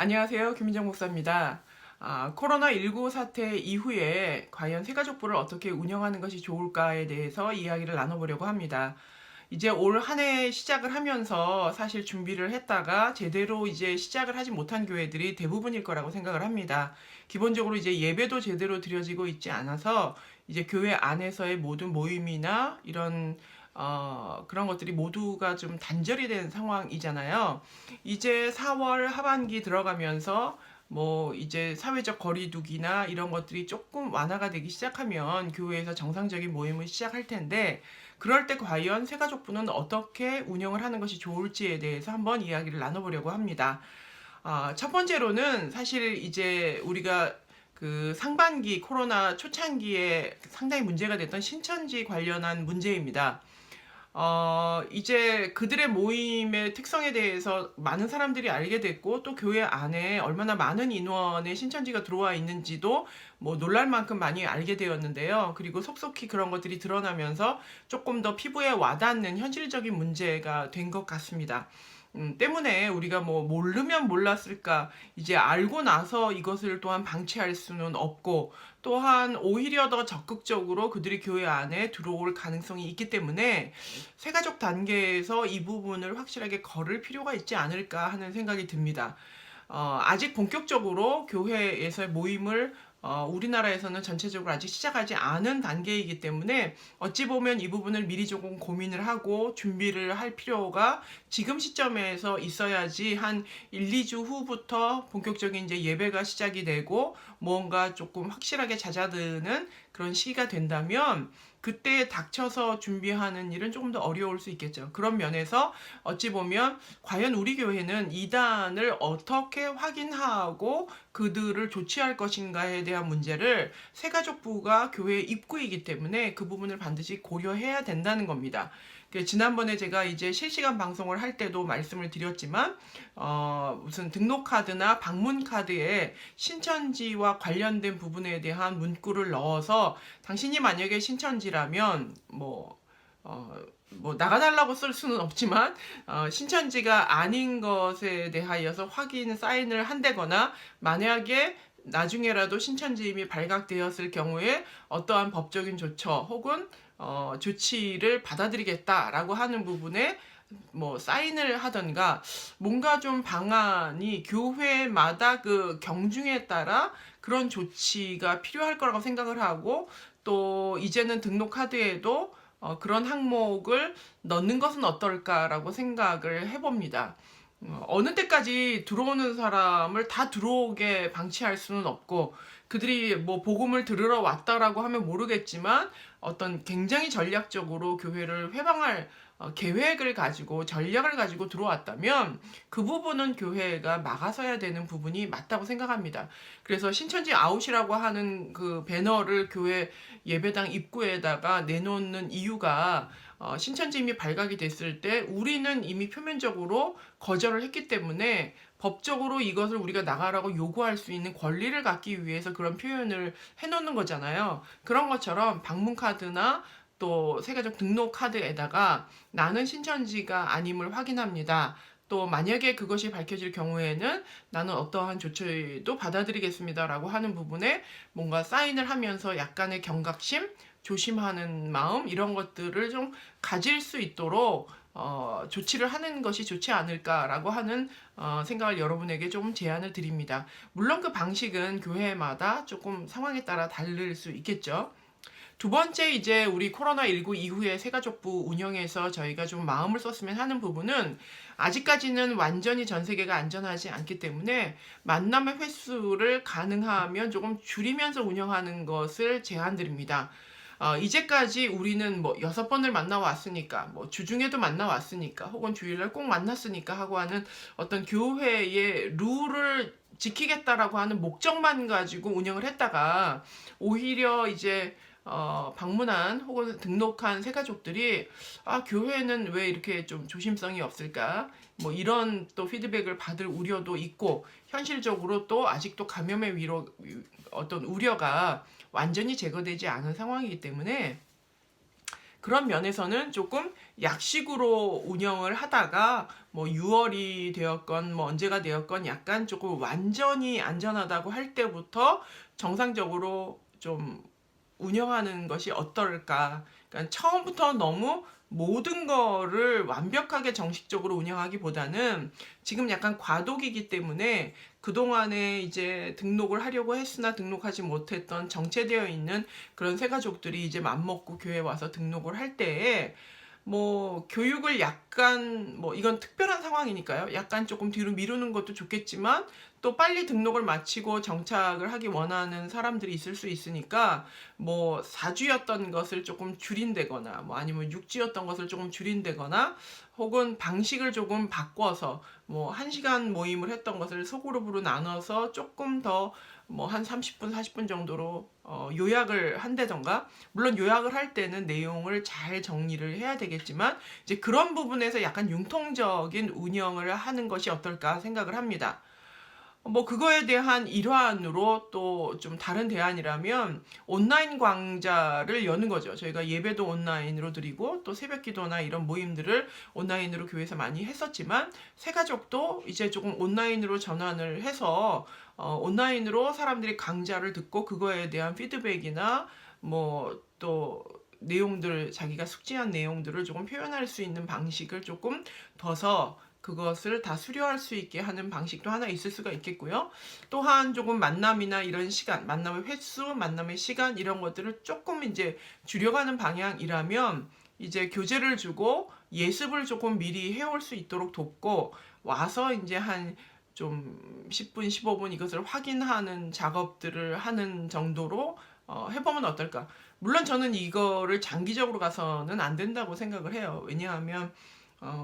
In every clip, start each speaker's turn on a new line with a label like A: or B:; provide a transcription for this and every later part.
A: 안녕하세요. 김민정 목사입니다. 코로나19 사태 이후에 과연 새가족부를 어떻게 운영하는 것이 좋을까에 대해서 이야기를 나눠보려고 합니다. 이제 올 한 해 시작을 하면서 사실 준비를 했다가 제대로 이제 시작을 하지 못한 교회들이 대부분일 거라고 생각을 합니다. 기본적으로 이제 예배도 제대로 드려지고 있지 않아서 이제 교회 안에서의 모든 모임이나 이런 그런 것들이 모두가 좀 단절이 된 상황이잖아요. 이제 4월 하반기 들어가면서 뭐 이제 사회적 거리두기나 이런 것들이 조금 완화가 되기 시작하면 교회에서 정상적인 모임을 시작할 텐데, 그럴 때 과연 새가족부는 어떻게 운영을 하는 것이 좋을지에 대해서 한번 이야기를 나눠보려고 합니다. 첫 번째로는 사실 이제 우리가 그 상반기 코로나 초창기에 상당히 문제가 됐던 신천지 관련한 문제입니다. 이제 그들의 모임의 특성에 대해서 많은 사람들이 알게 됐고, 또 교회 안에 얼마나 많은 인원의 신천지가 들어와 있는지도 뭐 놀랄 만큼 많이 알게 되었는데요. 그리고 속속히 그런 것들이 드러나면서 조금 더 피부에 와닿는 현실적인 문제가 된 것 같습니다. 때문에 우리가 뭐 모르면 몰랐을까, 이제 알고 나서 이것을 또한 방치할 수는 없고, 또한 오히려 더 적극적으로 그들이 교회 안에 들어올 가능성이 있기 때문에 새가족 단계에서 이 부분을 확실하게 걸을 필요가 있지 않을까 하는 생각이 듭니다. 아직 본격적으로 교회에서의 모임을 우리나라에서는 전체적으로 아직 시작하지 않은 단계이기 때문에 어찌 보면 이 부분을 미리 조금 고민을 하고 준비를 할 필요가 지금 시점에서 있어야지, 한 1, 2주 후부터 본격적인 이제 예배가 시작이 되고 뭔가 조금 확실하게 잦아드는 그런 시기가 된다면 그때 닥쳐서 준비하는 일은 조금 더 어려울 수 있겠죠. 그런 면에서 어찌 보면 과연 우리 교회는 이단을 어떻게 확인하고 그들을 조치할 것인가에 대한 문제를 새가족부가 교회의 입구이기 때문에 그 부분을 반드시 고려해야 된다는 겁니다. 지난번에 제가 이제 실시간 방송을 할 때도 말씀을 드렸지만, 무슨 등록카드나 방문카드에 신천지와 관련된 부분에 대한 문구를 넣어서 당신이 만약에 신천지라면 뭐 나가달라고 쓸 수는 없지만, 신천지가 아닌 것에 대하여서 확인 사인을 한다거나, 만약에 나중에라도 신천지임이 발각되었을 경우에 어떠한 법적인 조처 혹은 조치를 받아들이겠다라고 하는 부분에 뭐 사인을 하던가, 뭔가 좀 방안이 교회마다 그 경중에 따라 그런 조치가 필요할 거라고 생각을 하고, 또 이제는 등록 카드에도 그런 항목을 넣는 것은 어떨까라고 생각을 해봅니다. 어느 때까지 들어오는 사람을 다 들어오게 방치할 수는 없고, 그들이 뭐 복음을 들으러 왔다라고 하면 모르겠지만 어떤 굉장히 전략적으로 교회를 회방할 계획을 가지고 전략을 가지고 들어왔다면 그 부분은 교회가 막아서야 되는 부분이 맞다고 생각합니다. 그래서 신천지 아웃이라고 하는 그 배너를 교회 예배당 입구에다가 내놓는 이유가, 신천지임이 발각이 됐을 때 우리는 이미 표면적으로 거절을 했기 때문에 법적으로 이것을 우리가 나가라고 요구할 수 있는 권리를 갖기 위해서 그런 표현을 해놓는 거잖아요. 그런 것처럼 방문카드나 또 세계적 등록 카드에다가 나는 신천지가 아님을 확인합니다, 또 만약에 그것이 밝혀질 경우에는 나는 어떠한 조치도 받아들이겠습니다라고 하는 부분에 뭔가 사인을 하면서 약간의 경각심, 조심하는 마음, 이런 것들을 좀 가질 수 있도록 조치를 하는 것이 좋지 않을까라고 하는 생각을 여러분에게 좀 제안을 드립니다. 물론 그 방식은 교회마다 조금 상황에 따라 다를 수 있겠죠. 두 번째, 이제 우리 코로나19 이후에 새가족부 운영에서 저희가 좀 마음을 썼으면 하는 부분은, 아직까지는 완전히 전 세계가 안전하지 않기 때문에 만남의 횟수를 가능하면 조금 줄이면서 운영하는 것을 제안드립니다. 이제까지 우리는 뭐 6번을 만나왔으니까, 뭐 주중에도 만나왔으니까, 혹은 주일날 꼭 만났으니까 하고 하는 어떤 교회의 룰을 지키겠다라고 하는 목적만 가지고 운영을 했다가, 오히려 이제 방문한 혹은 등록한 새가족들이 교회는 왜 이렇게 좀 조심성이 없을까, 뭐 이런 또 피드백을 받을 우려도 있고, 현실적으로 또 아직도 감염의 어떤 우려가 완전히 제거되지 않은 상황이기 때문에 그런 면에서는 조금 약식으로 운영을 하다가 뭐 6월이 되었건 뭐 언제가 되었건 약간 조금 완전히 안전하다고 할 때부터 정상적으로 좀 운영하는 것이 어떨까. 그러니까 처음부터 너무 모든 거를 완벽하게 정식적으로 운영하기보다는 지금 약간 과도기이기 때문에 그동안에 이제 등록을 하려고 했으나 등록하지 못했던 정체되어 있는 그런 새가족들이 이제 맘먹고 교회에 와서 등록을 할 때에 뭐 교육을 약간 뭐 이건 특별한 상황이니까요. 약간 조금 뒤로 미루는 것도 좋겠지만 또 빨리 등록을 마치고 정착을 하기 원하는 사람들이 있을 수 있으니까 뭐 4주였던 것을 조금 줄인다거나 뭐 아니면 6주였던 것을 조금 줄인다거나 혹은 방식을 조금 바꿔서 뭐 1시간 모임을 했던 것을 소그룹으로 나눠서 조금 더 뭐 한 30분, 40분 정도로 요약을 한다던가 물론 요약을 할 때는 내용을 잘 정리를 해야 되겠지만 이제 그런 부분에서 약간 융통적인 운영을 하는 것이 어떨까 생각을 합니다. 뭐 그거에 대한 일환으로 또 좀 다른 대안이라면 온라인 광자를 여는 거죠. 저희가 예배도 온라인으로 드리고 또 새벽기도나 이런 모임들을 온라인으로 교회에서 많이 했었지만 새가족도 이제 조금 온라인으로 전환을 해서 온라인으로 사람들이 강좌를 듣고 그거에 대한 피드백이나 뭐 또 내용들 자기가 숙지한 내용들을 조금 표현할 수 있는 방식을 조금 더서 그것을 다 수료할 수 있게 하는 방식도 하나 있을 수가 있겠고요. 또한 조금 만남이나 이런 시간, 만남의 횟수, 만남의 시간 이런 것들을 조금 이제 줄여가는 방향이라면 이제 교재를 주고 예습을 조금 미리 해올 수 있도록 돕고 와서 이제 한 좀 10분, 15분 이것을 확인하는 작업들을 하는 정도로 해보면 어떨까? 물론 저는 이거를 장기적으로 가서는 안 된다고 생각을 해요. 왜냐하면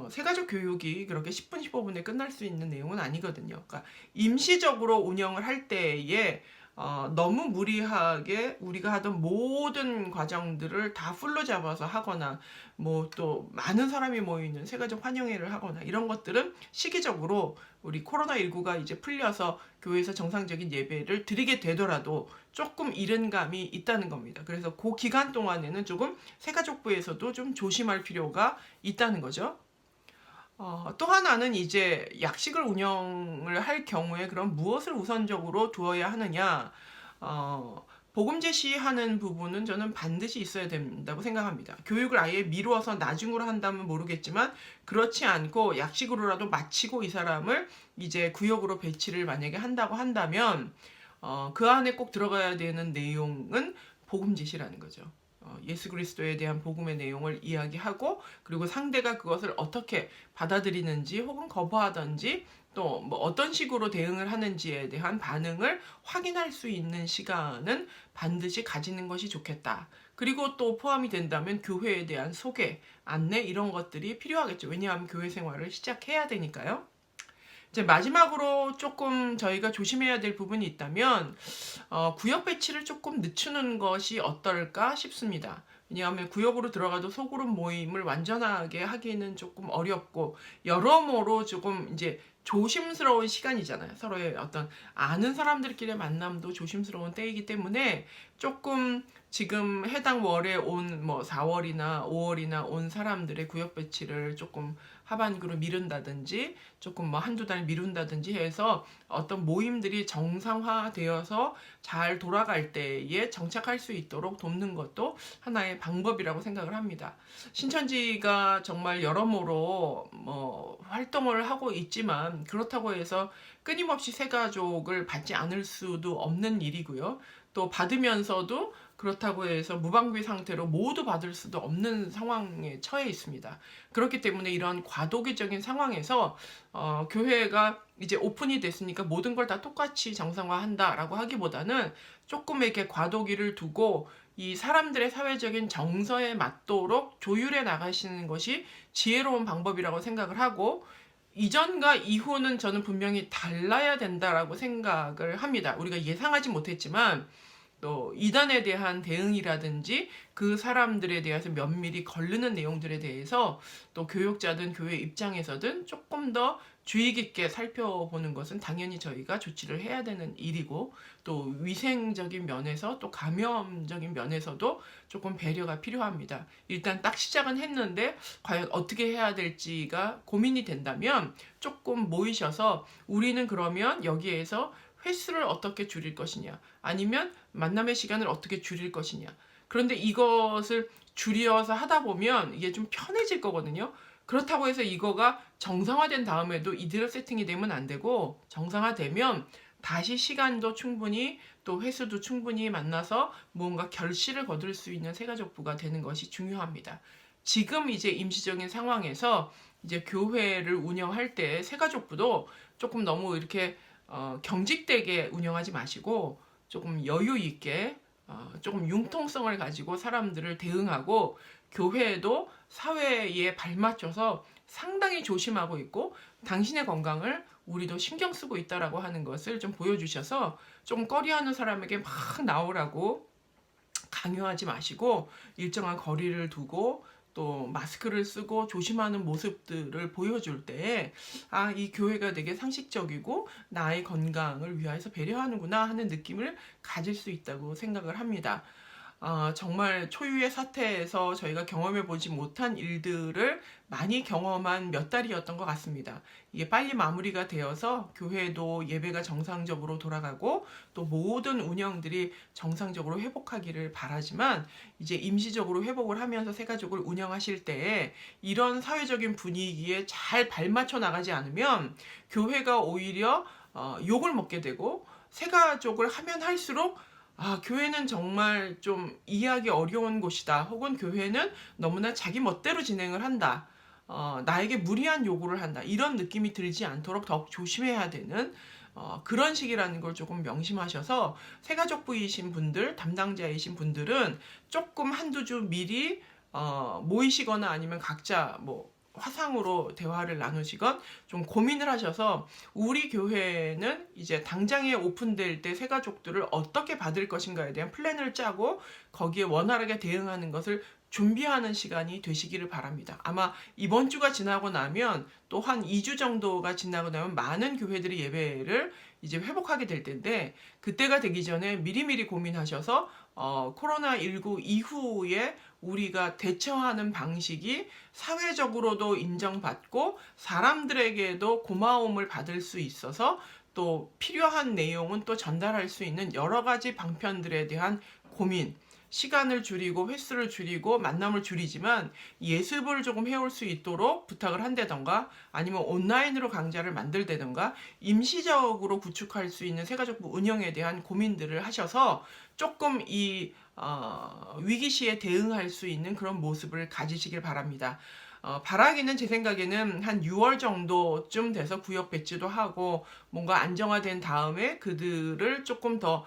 A: 새가족 교육이 그렇게 10분, 15분에 끝날 수 있는 내용은 아니거든요. 그러니까 임시적으로 운영을 할 때에 너무 무리하게 우리가 하던 모든 과정들을 다 풀로 잡아서 하거나 뭐 또 많은 사람이 모이는 새가족 환영회를 하거나 이런 것들은 시기적으로 우리 코로나19가 이제 풀려서 교회에서 정상적인 예배를 드리게 되더라도 조금 이른 감이 있다는 겁니다. 그래서 그 기간 동안에는 조금 새가족부에서도 좀 조심할 필요가 있다는 거죠. 또 하나는 이제 약식을 운영을 할 경우에 그럼 무엇을 우선적으로 두어야 하느냐, 복음 제시하는 부분은 저는 반드시 있어야 된다고 생각합니다. 교육을 아예 미루어서 나중으로 한다면 모르겠지만 그렇지 않고 약식으로라도 마치고 이 사람을 이제 구역으로 배치를 만약에 한다고 한다면 그 안에 꼭 들어가야 되는 내용은 복음 제시라는 거죠. 예수 그리스도에 대한 복음의 내용을 이야기하고 그리고 상대가 그것을 어떻게 받아들이는지 혹은 거부하든지 또 뭐 어떤 식으로 대응을 하는지에 대한 반응을 확인할 수 있는 시간은 반드시 가지는 것이 좋겠다. 그리고 또 포함이 된다면 교회에 대한 소개, 안내 이런 것들이 필요하겠죠. 왜냐하면 교회 생활을 시작해야 되니까요. 이제 마지막으로 조금 저희가 조심해야 될 부분이 있다면 구역 배치를 조금 늦추는 것이 어떨까 싶습니다. 왜냐하면 구역으로 들어가도 소그룹 모임을 완전하게 하기는 조금 어렵고 여러모로 조금 이제 조심스러운 시간이잖아요. 서로의 어떤 아는 사람들끼리의 만남도 조심스러운 때이기 때문에 조금 지금 해당 월에 온 뭐 4월이나 5월이나 온 사람들의 구역 배치를 조금 하반기로 미룬다든지 조금 뭐 한두 달 미룬다든지 해서 어떤 모임들이 정상화되어서 잘 돌아갈 때에 정착할 수 있도록 돕는 것도 하나의 방법이라고 생각을 합니다. 신천지가 정말 여러모로 뭐 활동을 하고 있지만 그렇다고 해서 끊임없이 새가족을 받지 않을 수도 없는 일이고요. 또 받으면서도 그렇다고 해서 무방비 상태로 모두 받을 수도 없는 상황에 처해 있습니다. 그렇기 때문에 이런 과도기적인 상황에서 교회가 이제 오픈이 됐으니까 모든 걸 다 똑같이 정상화한다라고 하기보다는 조금 이렇게 과도기를 두고 이 사람들의 사회적인 정서에 맞도록 조율해 나가시는 것이 지혜로운 방법이라고 생각을 하고 이전과 이후는 저는 분명히 달라야 된다라고 생각을 합니다. 우리가 예상하지 못했지만 또 이단에 대한 대응이라든지 그 사람들에 대해서 면밀히 거르는 내용들에 대해서 또 교육자든 교회 입장에서든 조금 더 주의 깊게 살펴보는 것은 당연히 저희가 조치를 해야 되는 일이고, 또 위생적인 면에서 또 감염적인 면에서도 조금 배려가 필요합니다. 일단 딱 시작은 했는데 과연 어떻게 해야 될지가 고민이 된다면 조금 모이셔서 우리는 그러면 여기에서 횟수를 어떻게 줄일 것이냐, 아니면 만남의 시간을 어떻게 줄일 것이냐. 그런데 이것을 줄여서 하다 보면 이게 좀 편해질 거거든요. 그렇다고 해서 이거가 정상화된 다음에도 이대로 세팅이 되면 안 되고, 정상화되면 다시 시간도 충분히 또 횟수도 충분히 만나서 뭔가 결실을 거둘 수 있는 새가족부가 되는 것이 중요합니다. 지금 이제 임시적인 상황에서 이제 교회를 운영할 때 새가족부도 조금 너무 이렇게 경직되게 운영하지 마시고 조금 여유 있게 조금 융통성을 가지고 사람들을 대응하고, 교회도 사회에 발맞춰서 상당히 조심하고 있고 당신의 건강을 우리도 신경 쓰고 있다라고 하는 것을 좀 보여주셔서, 좀 꺼리하는 사람에게 막 나오라고 강요하지 마시고 일정한 거리를 두고 또 마스크를 쓰고 조심하는 모습들을 보여줄 때, 아, 이 교회가 되게 상식적이고 나의 건강을 위해서 배려하는구나 하는 느낌을 가질 수 있다고 생각을 합니다. 정말 초유의 사태에서 저희가 경험해 보지 못한 일들을 많이 경험한 몇 달이었던 것 같습니다. 이게 빨리 마무리가 되어서 교회도 예배가 정상적으로 돌아가고 또 모든 운영들이 정상적으로 회복하기를 바라지만, 이제 임시적으로 회복을 하면서 새가족을 운영하실 때에 이런 사회적인 분위기에 잘 발맞춰 나가지 않으면 교회가 오히려 욕을 먹게 되고, 새가족을 하면 할수록 교회는 정말 좀 이해하기 어려운 곳이다, 혹은 교회는 너무나 자기 멋대로 진행을 한다, 나에게 무리한 요구를 한다, 이런 느낌이 들지 않도록 더욱 조심해야 되는 그런 식이라는 걸 조금 명심하셔서, 새가족부이신 분들, 담당자이신 분들은 조금 한두 주 미리 모이시거나 아니면 각자 뭐 화상으로 대화를 나누시건 좀 고민을 하셔서, 우리 교회는 이제 당장에 오픈될 때 새가족들을 어떻게 받을 것인가에 대한 플랜을 짜고 거기에 원활하게 대응하는 것을 준비하는 시간이 되시기를 바랍니다. 아마 이번 주가 지나고 나면 또 한 2주 정도가 지나고 나면 많은 교회들이 예배를 이제 회복하게 될 텐데, 그때가 되기 전에 미리미리 고민하셔서 코로나19 이후에 우리가 대처하는 방식이 사회적으로도 인정받고 사람들에게도 고마움을 받을 수 있어서, 또 필요한 내용은 또 전달할 수 있는 여러 가지 방편들에 대한 고민, 시간을 줄이고 횟수를 줄이고 만남을 줄이지만 예습을 조금 해올 수 있도록 부탁을 한다던가, 아니면 온라인으로 강좌를 만들다던가 임시적으로 구축할 수 있는 새가족부 운영에 대한 고민들을 하셔서 조금 이 위기 시에 대응할 수 있는 그런 모습을 가지시길 바랍니다. 바라기는 제 생각에는 한 6월 정도쯤 돼서 구역 배치도 하고 뭔가 안정화된 다음에 그들을 조금 더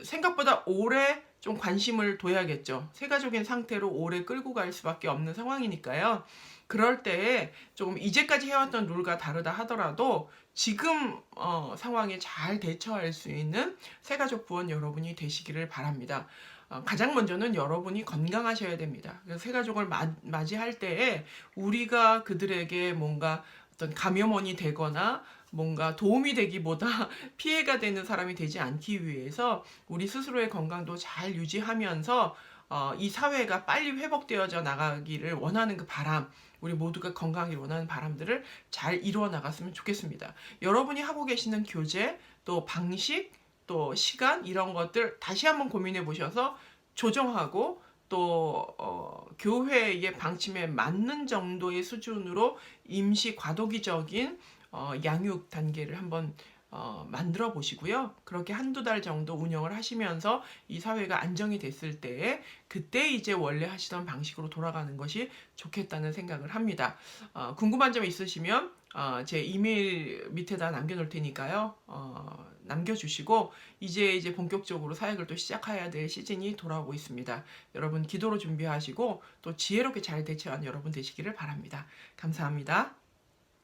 A: 생각보다 오래 좀 관심을 둬야겠죠. 새가족인 상태로 오래 끌고 갈 수밖에 없는 상황이니까요. 그럴 때에 조금 이제까지 해왔던 룰과 다르다 하더라도 지금 상황에 잘 대처할 수 있는 새가족 부원 여러분이 되시기를 바랍니다. 가장 먼저는 여러분이 건강하셔야 됩니다. 그래서 새가족을 맞이할 때에 우리가 그들에게 뭔가 어떤 감염원이 되거나 뭔가 도움이 되기보다 피해가 되는 사람이 되지 않기 위해서 우리 스스로의 건강도 잘 유지하면서 이 사회가 빨리 회복되어져 나가기를 원하는 그 바람, 우리 모두가 건강하길 원하는 바람들을 잘 이루어 나갔으면 좋겠습니다. 여러분이 하고 계시는 교재, 또 방식, 또 시간, 이런 것들 다시 한번 고민해 보셔서 조정하고, 또 교회의 방침에 맞는 정도의 수준으로 임시 과도기적인 양육 단계를 한번 만들어 보시고요. 그렇게 한두 달 정도 운영을 하시면서 이 사회가 안정이 됐을 때에 그때 이제 원래 하시던 방식으로 돌아가는 것이 좋겠다는 생각을 합니다. 궁금한 점 있으시면 제 이메일 밑에다 남겨놓을 테니까요. 남겨주시고, 이제 본격적으로 사역을 또 시작해야 될 시즌이 돌아오고 있습니다. 여러분 기도로 준비하시고 또 지혜롭게 잘 대처하는 여러분 되시기를 바랍니다. 감사합니다.